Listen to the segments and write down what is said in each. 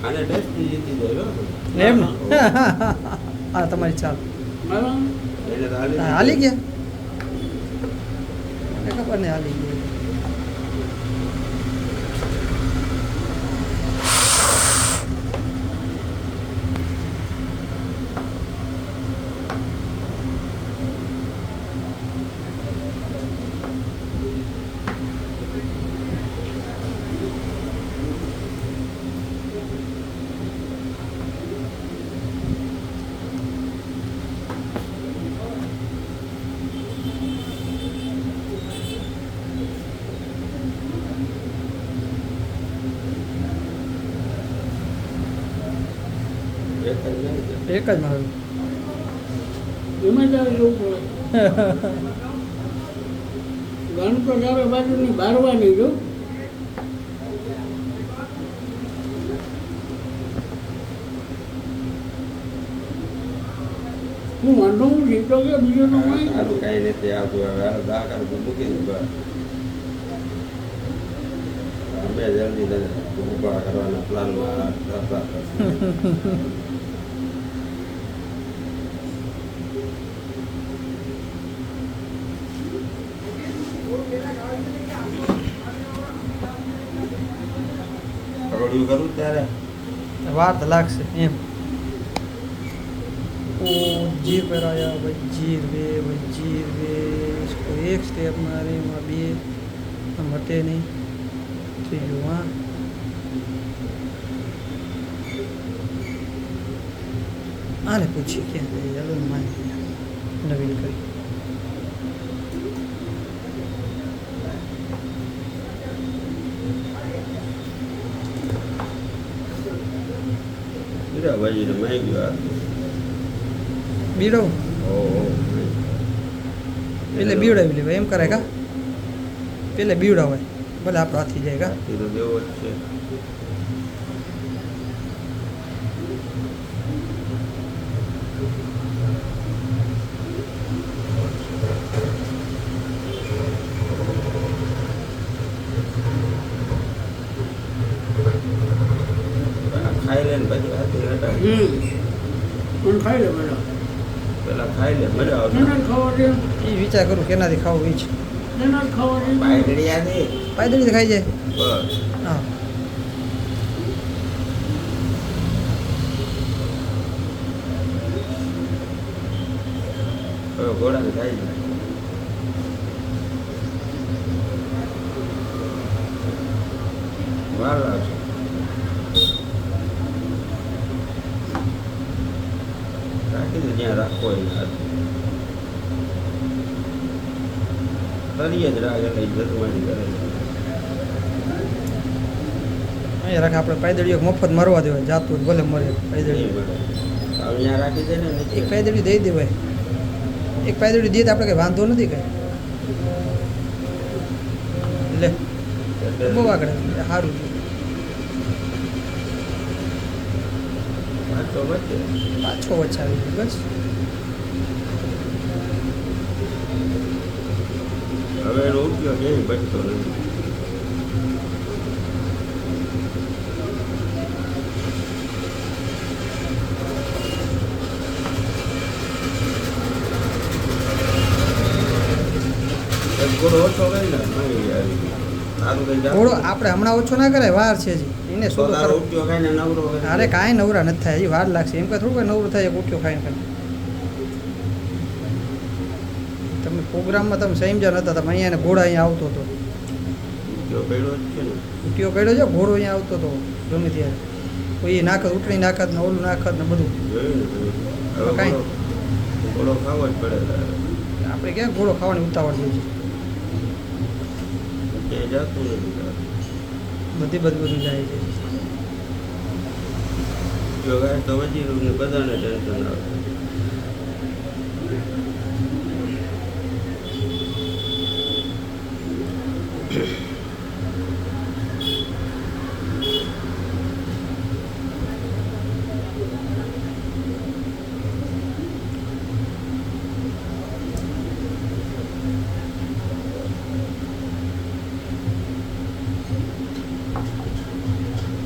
આને ટેસ્ટી જીતી જાય હો. એમ ને હા તમારી ચાલ એને તો હાલી ગયા મને ખબર નહીં હાલી ગયા એક જ મારું એમાં જ જવું પડે ગણ તો ચારે બાજુની બારવાની જો હું વાંધો હું જીતો કે બીજો તો હોય સારું કઈ નથી આવતું હવે આ દાખલ મૂકીને બસ અમે જલ્દી તને ઉભા કરવાના પ્લાનમાં હતા. પકોડિયું કરું ત્યારે વાર તો લાગશે એમ ओ जीर पर आया भाई जीर वे इसको एक स्टेप मारे वहाँ भी हम हटे नहीं ठीक है वहाँ आने पूछिए क्या है चलो मान लिया नवीन करी બીજા ભાઈ માઈ ગયો बीड़ो ઓહો पहले बीड़ा भी ले एम करेगा पहले बीड़ा હોય ભલે આપણો હાથી જાયગા એ તો દેવો જ છે. ખાઈ લે ને પછી હાથી હટાવી પણ ખાઈ લે બધા પેલા ખાઈ લે મજા આવશે. એના જ ખાવા દે એ વિચાર કરું કેનાથી ખાવું એ જ એના જ ખાવા દે પાયડડિયા દે પાયદળી ખાઈ જાય બસ હા હવે ઘોડાને ખાઈ જાય. વાર લાગશે. રાખી દે જ્યાં રાખવો હોય તરીએ જ રાખ એટલે જતવાની કરે છે. અહીંયા રાખે આપણે પાયદળીઓ મફત મરવા દેવાય જાતું હોય ભલે મરે પાયદળી નહીં મળે. હવે ત્યાં રાખી દે ને એક પાયદળી દઈ દેવાય એક પાયદળી દે તો આપણે કંઈ વાંધો નથી કંઈ લે બહુ આગળ સારું પાછો વચ્ચે પાછો વચ્ચે આવી ગયો બસ હવે એનો ઉપયોગ ક્યાંય બચતો નથી. એક ઘોડો ઓછો હોય ને આવી જાય. સારું કઈ જાતું ઘોડો નથી. આપણે હમણાં ઓછો ના કરાય વાર છે જી એને તો શું તારો કરો ઉપયોગ કાંઈ ને નવરો હોય. અરે કાંઈ નવરા નથી થાય હજી વાર લાગશે એમ કાંઈ થોડું કાંઈ નવરું થાય ઉઠ્યો ખાઈને ખાલી તમે પ્રોગ્રામમાં તમે સમજ્યા નહોતા તમે અહીંયા ને ઘોડા અહીંયા આવતો હતો ઉપયોગ કર્યો જ છે ને. ઉઠ્યો કર્યો છે ઘોડો અહીંયા આવતો હતો ગમે ત્યારે કોઈ એ નાખત ઉઠણી નાખત ને ઓલું નાખત ને બધું જોયું ને તમે. હવે કાંઈ. ઘોડો ખાવો જ પડે તારે. આપણે ક્યાં ઘોડો ખાવાની ઉતાવળ છે ક્યાંય જાતું નથી તારે. બધું જાય છે ઉપયોગ આવે તો વધી રહ્યું ને બધાને ટેન્શન આવે.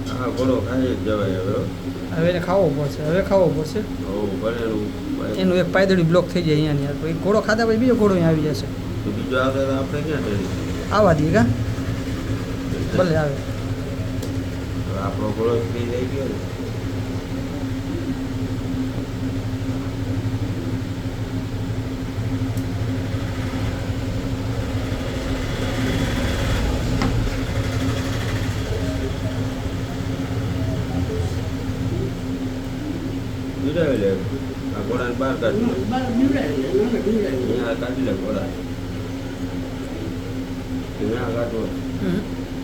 હા ઘોડો ખાઈ જ જવાય હવે હો. હવે એને ખાવો પડશે, હવે ખાવો પડશે. હોવું ભરેલું એનું એક પાયદળી બ્લોક થઈ જાય અહીંયાની યાર. પછી ઘોડો ખાધા પછી બીજો ઘોડો અહીંયા આવી જશે. તો બીજો આવે તો આપણે ક્યાં કરીએ? આવવા દઈએ કા ભલે આવે. હવે આપણો ઘોડો ફ્રી થઈ ગયો ને. બીવડાવી લે આ ઘોડાને બહાર કાઢી લે. બાર બીવડાવી લે, નાના બીવડાવી લે. અહીંયા કાઢી લે ઘોડા. અહીંયા કાઢવો.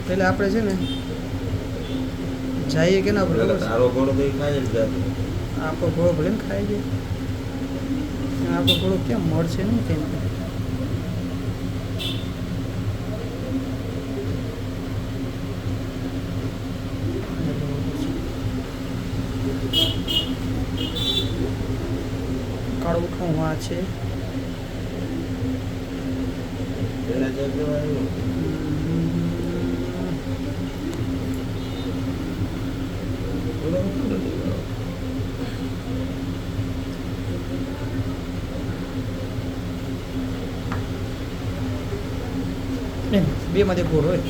એટલે આપણે છે ને જઈએ કે ના એટલે આપણે તારો ઘોડો તો એ ખાઈ જ જાય. આપણો ઘોડો ભલે ને ખાઈ જાય. આપણો ઘોડો કેમ મળશે નહીં કેમ કાળું ઉઠવું આ છે. એને જે કહેવાય ઘોડો શું નથી કરવો? એમ બે માંથી ઘોડો હોય,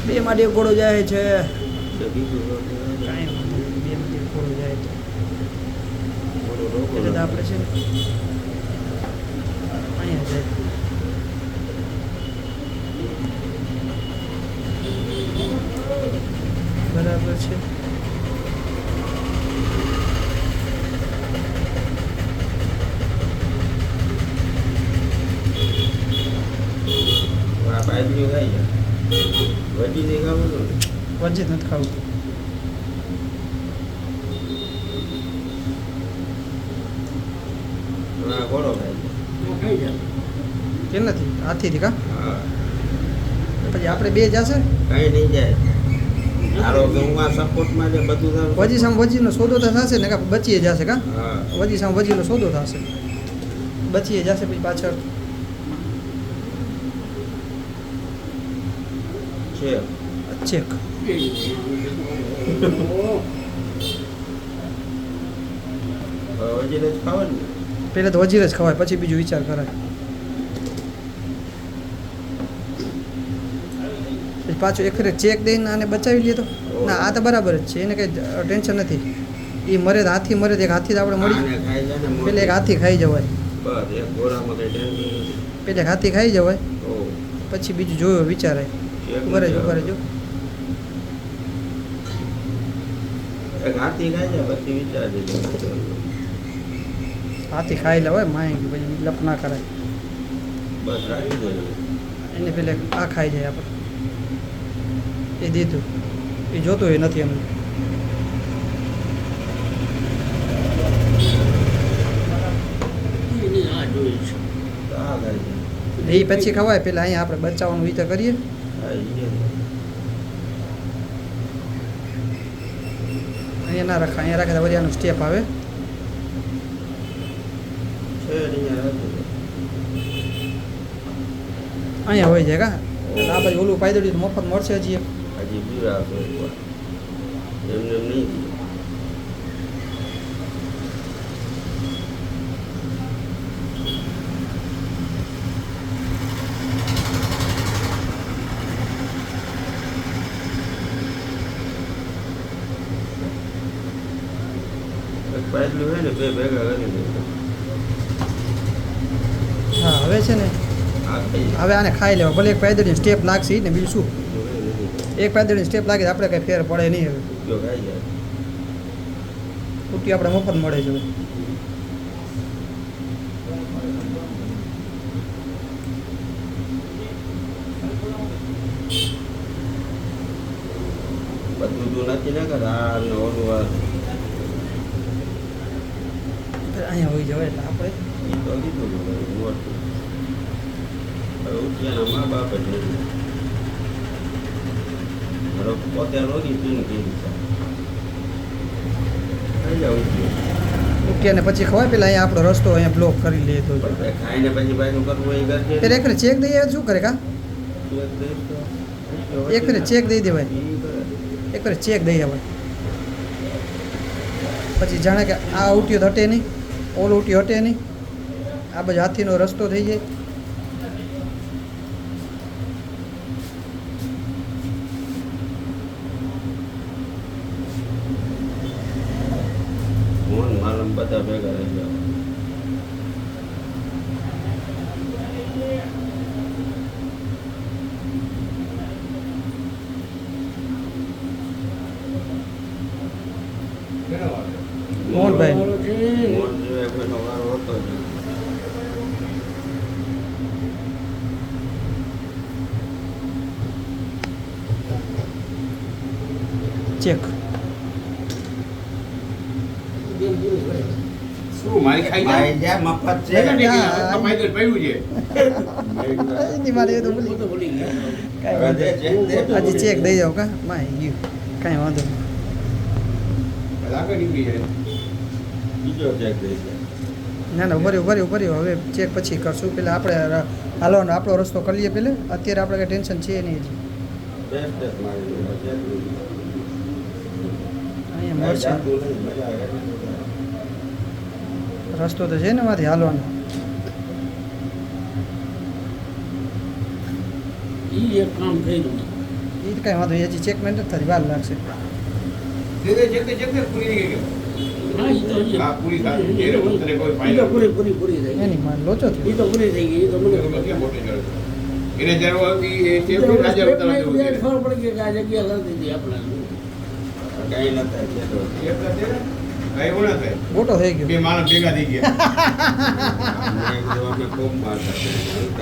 બે માંથી એક ઘોડો જાય છે. તો બીજું તો કાંઈ વાંધો નહીં, બે માંથી એક ઘોડો જાય છે. ઘોડો રોકો એટલે તો આપણે છે ને અહીંયા જાય. બરાબર છે. આ પાઇપની ખાઈ જાય. વધી નહીં ખાવું ને. વચ્ચે જ નથી ખાવું. આ ઘોડો ખાઈ જાય. આ ખાઈ જાય. કેમ નથી હાથીથી કા હા પછી આપણે બે જશે. કાંઈ નહીં જાય. તારો કે હું આ સપોર્ટમાં જે બધું તારું વજી સામે વજીનો સોદો તો થશે ને કા બચીએ જશે કા હા વજી સામે વજીનો સોદો થશે, બચીએ જશે પછી પાછળ. છે ચેક ઓહ, વજીને જ ખાવાનું ને. પહેલાં તો વજીર જ ખવાય પછી બીજું વિચાર કરાય. પછી પાછું એક ફેરે ચેક દઈને આને બચાવી લઈએ તો ના આ તો બરાબર જ છે, એને કંઈ ટેન્શન નથી. એ મરે તો હાથી મરે તો એક હાથી તો આપણે મળી આને ખાઈ જાય ને પેલા એક હાથી ખાઈ જવાય, બસ એક ઘોડામાં કંઈ ટેન્શન નથી. પેલા એક હાથી ખાઈ જવાય ઓ પછી બીજું જોયો વિચારાય. એક ઉભા રહેજો ઉભા રહેજો. એક હાથી ખાઈ જાય પછી વિચારજે. હાથી ખાઈ લેવાય માય પછી લપ ના કરાય. બસ રાખી દેજો. એને પેલા આ ખાઈ જાય આપણે એ દીધું એ જોતું એ નથી અમને. એની આ જોઈ છે. તો આ ખાઈ જાય. એ પછી ખવાય પેલા અહીંયા આપણે બચાવવાનો વિચાર કરીએ. હા ઈ છે. અહીંયા ના રાખા, અહીંયા રાખે તો વરિયાનું સ્ટેપ આવે. છે અહીંયા રાખી દો. અહીંયા હોય જાય કા એટલે આ બાજુ ઓલું પાયદળી મફત મળશે હજી એક. હજી પીવડાવશો એકવાર. એમને એમ નહીં પીવે. એક પાટલું હોય ને બે ભેગા કરી દે. હા હવે છે ને આ ખાઈ જાય. હવે આને ખાઈ લેવા ભલે એક પાયદળી સ્ટેપ લાગશે ઈ ને બીજું શું. બીજું કંઈ નથી. એક પાયદળી સ્ટેપ લાગે તો આપણે કંઈ ફેર પડે નહીં. હવે જો ખાઈ જાય. કુટ્ટી આપણે મફત મળે છે હવે. બધું તું નથી ને કર આ ને ઓલું આ અહીંયા હોઈ જવાય એટલે આપણે ઈ તો કીધું તું ભાઈ મોટું. હવે ઉઠિયાના મા બાપ જ નથી. મારો પોતે રોગી પીને કીધું છે. ખાઈ જાવ ઉઠિયા. ઉઠ્યા ને પછી ખવાય પેલા અહીંયા આપણો રસ્તો અહીંયા બ્લોક કરી લે તો પણ ભાઈ ખાઈને પછી પાછું કરવું એ કરજે. પેલા એક ફેરે ચેક દઈએ શું કરે કા એક દઈશ તો એક ફેરે ચેક દઈ દેવાય. ઈ કરે. એક વાર ચેક દઈ આવે પછી જાણે કે આ ઉટ્યો હટે નહીં, ઓલો ઉટ્યો હટે નહીં, આ બાજુ હાથીનો રસ્તો થઈ જાય. મોહન માલમ બધા ભેગા રહી જાવ. મોહનભાઈ. વારો છે. મોહન જેવો કોઈનો વારો હતો જ નહીં. ચેક. બેન પૂરું કરે. શું મારી ખાઈ જાય ભાઈ જ્યાં મફત છે. ભેગા થઈ ગયા. કમાઈ તો પડ્યું છે એની મારે એ તો હું તો ભૂલી ગયો. કાંઈ હવે વાંધો દે, ચેક દે. નહીં. હજી ચેક દઈ જાઓ કા માં ગયું કાંઈ વાંધો નહીં. આગળ નીકળી જાય બીજો ચેક દઈ દે. ના ના ઉભા રહ્યો હવે ચેક પછી કરશું. પેલા આપણે હાલવાનો આપણો રસ્તો કરી લઈએ પહેલે. અત્યારે આપણે કંઈ ટેન્શન છે નહીં હજી. બેસ્ટ જ મારી જોડે ચેક નહીં. અહીંયા કાંઈ મળશે જાતું નહીં, મજા આવે. રસ્તો તો છે ને એમાંથી હાલવાનો. ઈ એક કામ કર્યું. એ તો કાંઈ વાંધો નહીં. હજી ચેક મેન્ટ થતી વાર લાગશે. જગતે પૂરી થઈ ગઈ હા, ઈ તો હજી. હા, પૂરી થાય. એને તને કોઈ ઈ ફાયદો તો પૂરી થઈ ગઈ. એની માં લોચો થયો. ઈ તો પૂરી થઈ ગઈ. ઈ તો મને ખબર. ક્યાં મોટી જરૂર છે? એને જરૂર હતી એ ઈ તો સેફટી રાજા સ્ટેપ ઉતારવા માં જવું બે છે. ખબર પડી ગઈ કે આ જગ્યા કરી દીધી આપણે. કાંઈ ન થાય ચેક દો. એટલા છે ને? કાંઈ એવું ના થાય. મોટો થઈ ગયો. બે માણસ ભેગા થઈ ગયા મેં કીધું અમે ખૂબ મારતા હતા.